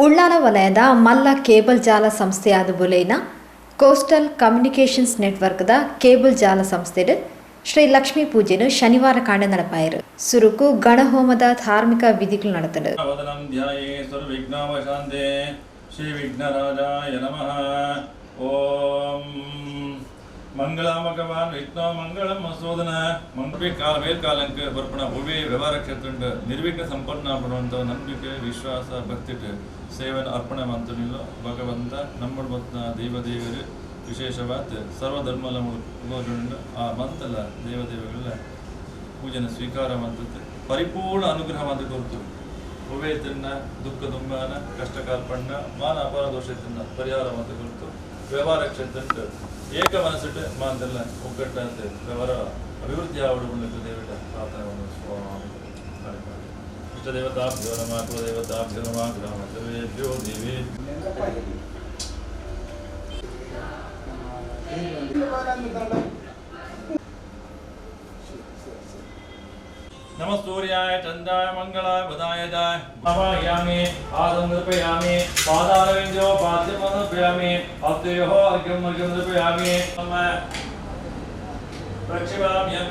ಉಳ್ಳಾಲ ವಲಯದ ಮಲ್ಲ ಕೇಬಲ್ ಜಾಲ ಸಂಸ್ಥೆಯಾದ ಬುಲೈನ ಕೋಸ್ಟಲ್ ಕಮ್ಯುನಿಕೇಷನ್ಸ್ ನೆಟ್ವರ್ಕ್ದ ಕೇಬಲ್ ಜಾಲ ಸಂಸ್ಥೆಡ್ ಶ್ರೀ ಲಕ್ಷ್ಮೀ ಪೂಜೆನು ಶನಿವಾರ ಕಾಂಡ ನಡಪಾಯಿರು. ಸುರುಕು ಗಣಹೋಮದ ಧಾರ್ಮಿಕ ವಿಧಿಗಳು ನಡೆದಳು. ಶ್ರೀ ವಿಘ್ನರಾಜಾಯ ನಮಃ. ಓಂ ಮಂಗಳಾಮಕವಾನ್ ವಿಷ್ಣು ಮಂಗಳಂ ಮಸೋದನ ಮಂಗಳಿ ಕಾಲ ಮೇಲ್ಕಾಲಂಕ ಬರ್ಪಣ ಭುವಿ ವ್ಯವಹಾರ ಕ್ಷೇತ್ರ ನಿರ್ವಿಘ್ನ ಸಂಪನ್ನ ಪಡುವಂಥ ನಂಬಿಕೆ ವಿಶ್ವಾಸ ಭಕ್ತಿ ಸೇವನ ಅರ್ಪಣೆ ಮಂತನಿಲ್ಲ ಭಗವಂತ ನಮ್ಮ ದೇವದೇವರು ವಿಶೇಷವಾದ ಸರ್ವಧರ್ಮಲ ಆ ಮಂತಲ ದೇವದೇವಗಳ ಪೂಜೆನ ಸ್ವೀಕಾರ ಮಂತದ್ದು ಪರಿಪೂರ್ಣ ಅನುಗ್ರಹ ಮಂತ ಕೊಡ್ತು. ಭುವೇತನ್ನ ದುಃಖ ದುಂಬಾನ ಕಷ್ಟ ಕಾರ್ಪಣ್ಣ ಮಾನ ಅಪಾರ ದೋಷದಿಂದ ಪರಿಹಾರ ಮಂತ ಕೊಡ್ತು. ವ್ಯವಹಾರ ಕ್ಷೇತ್ರ ಏಕ ಮನಸ್ಸಿಟ್ಟು ಮಾತೆಲ್ಲ ಒಗ್ಗಟ್ಟಂತೆ ವ್ಯವಹಾರ ಅಭಿವೃದ್ಧಿ ಆವಡುವುದಕ್ಕೆ ದೇವರ ಪ್ರಾರ್ಥನೆಯನ್ನು ಇಷ್ಟ ದೇವತಾಭ್ಯೋ ನಮಃ ಕುಲದೇವತಾಭ್ಯೋ ನಮಃ ಗ್ರಾಮ ಸರ್ವೇಭ್ಯೋ ದೇವಿ. नमस्तूर्याय चंद्राय मंगलाय बुधाय जाय नमामि आदं नृपयामि पादारविंदो पाद्यं नृपयामि अद्वयोः अर्घ्यं नृपयामि प्रक्षिपाम्यं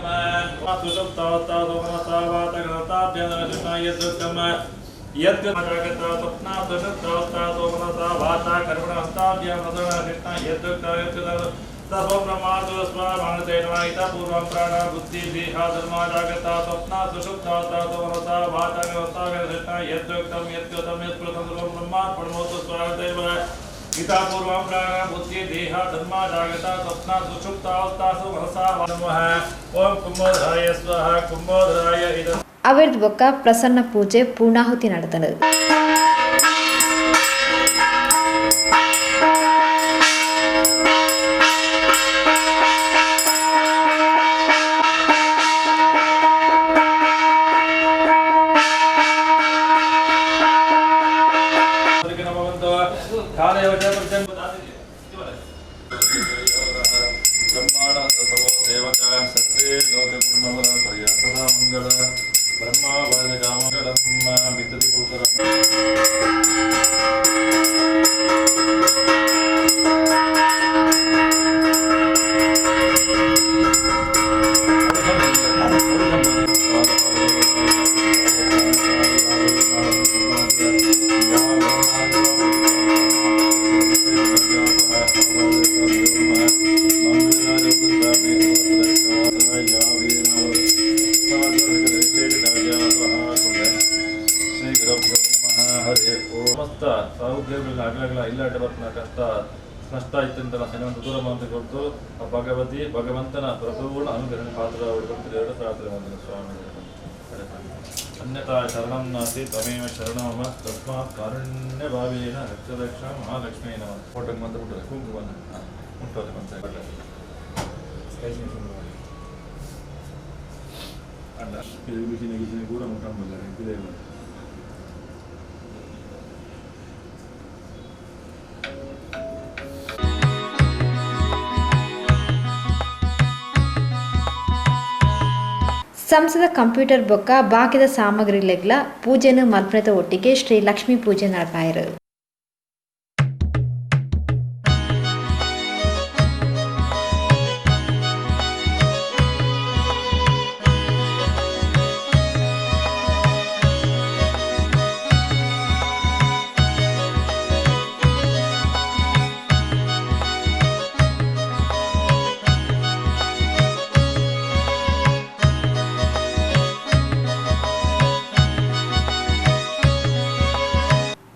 सुषुप्तावस्तादोमनसावातगताभ्यनरजुष्टाय दुःखं यद्गतमागता स्वप्नादशत्रावस्तादोमनसावाता कर्मणहस्ताभ्यं नदनकृष्णाय यद्दुःखं तपो ब्रह्मादो स्वामानतेन वायिता पूर्वं प्राण बुद्धि देहा धर्मा जागता स्वप्ना सुषुप्तावस्तादो मनसा वातागतागता यद्दुक्तं यद्गतं यत्कृतं सर्वं ब्रह्मार्पणमोतु स्वागतैव गीता पूर्वं प्राण बुद्धि देहा धर्मा जागता स्वप्ना सुषुप्तावस्तासु मनसा नमः. ओम कुंभोधराय स्वाहा. कुंभोधराय इदं ಅವಿರ್ದ ಬೊಕ್ಕ ಪ್ರಸನ್ನ ಪೂಜೆ ಪೂರ್ಣಾಹುತಿ ನಡೆದಳು. ಭಗವತಿ ಭಗವಂತನ ಪ್ರಪೂರ್ಣ ಅನುಗ್ರಹ ಪಾತ್ರ ಎರಡು ಪ್ರಾರ್ಥನೆ ಮಾಡಿದ ಸ್ವಾಮಿ. ಅನ್ಯತಾ ಶರಣಂ ನಾಸ್ತಿ ತ್ವಮೇವ ಶರಣಂ ಮಮ ತಸ್ಮಾತ್ ಕಾರುಣ್ಯ ಭಾವೇನ ರಕ್ಷ ಮಹಾಲಕ್ಷ್ಮೀ ನಮಃ. ಫೋಟೋಗೆ ಮಂತ್ರ ಬಿಟ್ಟರೆ ಕುಂಕುಮನ ಮುಟ್ಟೋದು ಮಂತ್ರ ಅಲ್ಲ ಗಿಸಿನ ಕೂಡ ಮುಟ್ಟಂಬಲ್ಲ ಇದೇ ಸಂಸದ ಕಂಪ್ಯೂಟರ್ ಬೊಕ್ಕ ಬಾಕಿದ ಸಾಮಗ್ರಿಲೆಗ್ಲ ಪೂಜೆನ ಮಲ್ಪನೆತ ಒಟ್ಟಿಗೆ ಶ್ರೀ ಲಕ್ಷ್ಮೀ ಪೂಜೆ ನಡಪಾಯಿರು.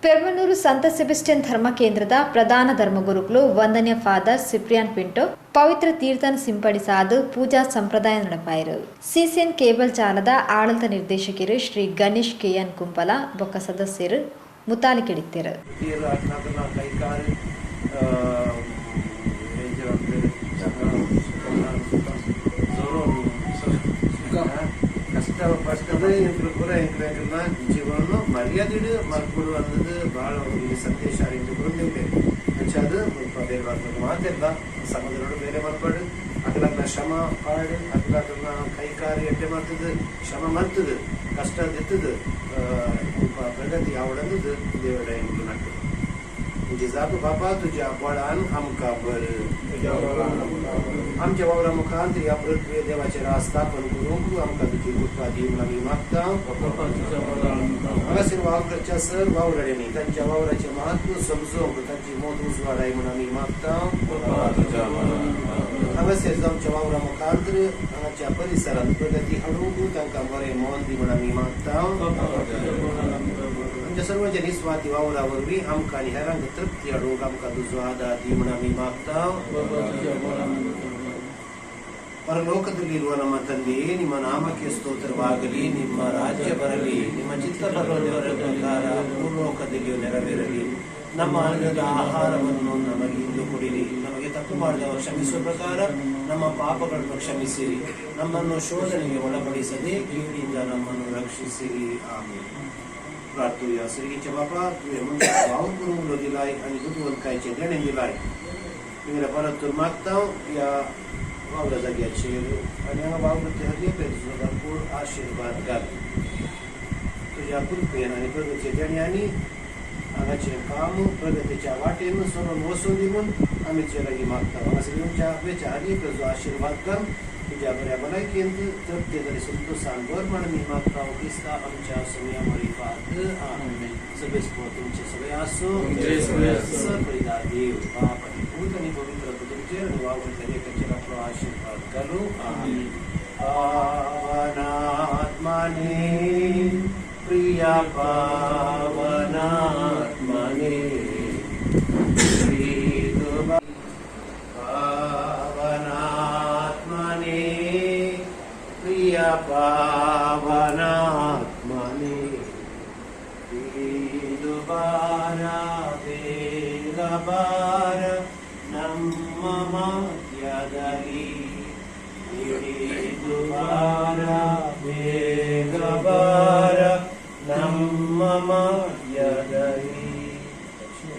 ಪೆರ್ಮನೂರು ಸಂತ ಸೆಬೆಸ್ಟಿಯನ್ ಧರ್ಮ ಕೇಂದ್ರದ ಪ್ರಧಾನ ಧರ್ಮಗುರುಗಳು ವಂದನ್ಯ ಫಾದರ್ ಸಿಪ್ರಿಯಾನ್ ಪಿಂಟೋ ಪವಿತ್ರ ತೀರ್ಥನ ಸಿಂಪಡಿಸಾದು ಪೂಜಾ ಸಂಪ್ರದಾಯ ನಡಪಾಯಿರು. ಸಿಸಿಎನ್ ಕೇಬಲ್ ಜಾಲದ ಆಡಳಿತ ನಿರ್ದೇಶಕರು ಶ್ರೀ ಗಣೇಶ್ ಕೆಎನ್ ಕುಂಪಲ ಬೊಕ್ಕ ಸದಸ್ಯರು ಮುತಾಲಿ ಕೆಡಿತ್ತರು. ಜೀವನ ಮರ್ಯಾದೆ ಮರ್ಕೊಡು ಅನ್ನೋದು ಭಾಳ ಈ ಸಂದೇಶ ಬರುತ್ತೆ. ಅದು ಬೇರೆ ಮಾತೆಲ್ಲ ಸಮುದ್ರ ಬೇರೆ ಮರ್ಪಾಡು ಅಗ್ಲನ್ನ ಶ್ರಮ ಪಾಡು ಅಗ್ಲನ್ನ ಕೈಕಾರಿ ಎಡ್ಡೆ ಮಾಡ್ತದೆ ಶ್ರಮ ಮಾಡ್ತದೆ ಕಷ್ಟ ದಿತ್ತದು ಪ್ರಗತಿ ಯಾವಡನ್ನದು ದೇವರ ನಟ್ಟು जिजाक बाबा तुझ्या बळान आमकां बर आमच्या वावरा मुखांत या पृथ्वी देवाचे रास स्थापन करूंक आमकां तुजी कृपा दी म्हूण आमी मागता हांगासर वावरच्या सर्व वावराड्यांनी तांच्या वावराचें महत्व समजूंक तांची मोत उजवाडाय म्हूण आमी मागता हांगासर जावच्या वावरा मुखांत हांगाच्या परिसरांत प्रगती हाडूंक तांकां बरें मोल दी म्हूण आमी मागता आमच्या सर्वांच्या निस्वार्थी वावरा वरवीं आमकां आनी हेरांक तृप्ती हाडूंक आमकां तुजो आदार दी म्हूण आमी मागता ಪರಲೋಕದಲ್ಲಿರುವ ನಮ್ಮ ತಂದೆಯೇ, ನಿಮ್ಮ ನಾಮಕ್ಕೆ ಸ್ತೋತ್ರವಾಗಲಿ. ನಿಮ್ಮ ರಾಜ್ಯ ಬರಲಿ. ನಿಮ್ಮ ಚಿತ್ತ ಬರುವುದರ ಪ್ರಕಾರ ಭೂಲೋಕದಲ್ಲಿಯೂ ನೆರವೇರಲಿ. ನಮ್ಮ ಅನ್ನದ ಆಹಾರವನ್ನು ನಮಗೆ ಇಂದು ಕೊಡಿರಿ. ನಮಗೆ ತಪ್ಪು ಮಾಡಿದವರು ಕ್ಷಮಿಸುವ ಪ್ರಕಾರ ನಮ್ಮ ಪಾಪಗಳನ್ನು ಕ್ಷಮಿಸಿರಿ. ನಮ್ಮನ್ನು ಶೋಧನೆಗೆ ಒಳಪಡಿಸದೆ ಕೀಡಿಂದ ನಮ್ಮನ್ನು ರಕ್ಷಿಸಿರಿ. ಆಮೆನ್. प्रार्थूया. श्रीच्या बापा तुवें म्हणटा भाव करूंक दिलाय आनी बुदवंतकायेचें देणें दिलाय. तुवें परत तर मागता या वावरा जाग्याचेर आनी हांगा वावरते हरये तुजो भरपूर आशिर्वाद घाल. तुज्या कृपेन आनी प्रगतीच्या देण्यांनी हांगाचें काम प्रगतीच्या वाटेन सरून वचूं दी म्हूण आमी तुजे लागीं मागता. हांगासर येवच्या वेच्या हरये तुजो आशिर्वाद घाल. तुझ्या बऱ्या भलायकेंत तृप्ती जाली संतोषान भर म्हण मी मागता. क्रिस्ता आमच्या सगळ्या मळीपात आमेन. सगळे तुमचे सगळे आसो. सगळा देव बाप आनी पूत आनी पवित्र तुमचेर आनी वावरत्या एकाचेर आपलो आशिर्वाद घालूं. आमेन. पावनात्माने प्रिया पावनात्माने पावनात्मने दुबारा बेगबार ನಮ್ಮ ಮಧ್ಯದಲ್ಲಿ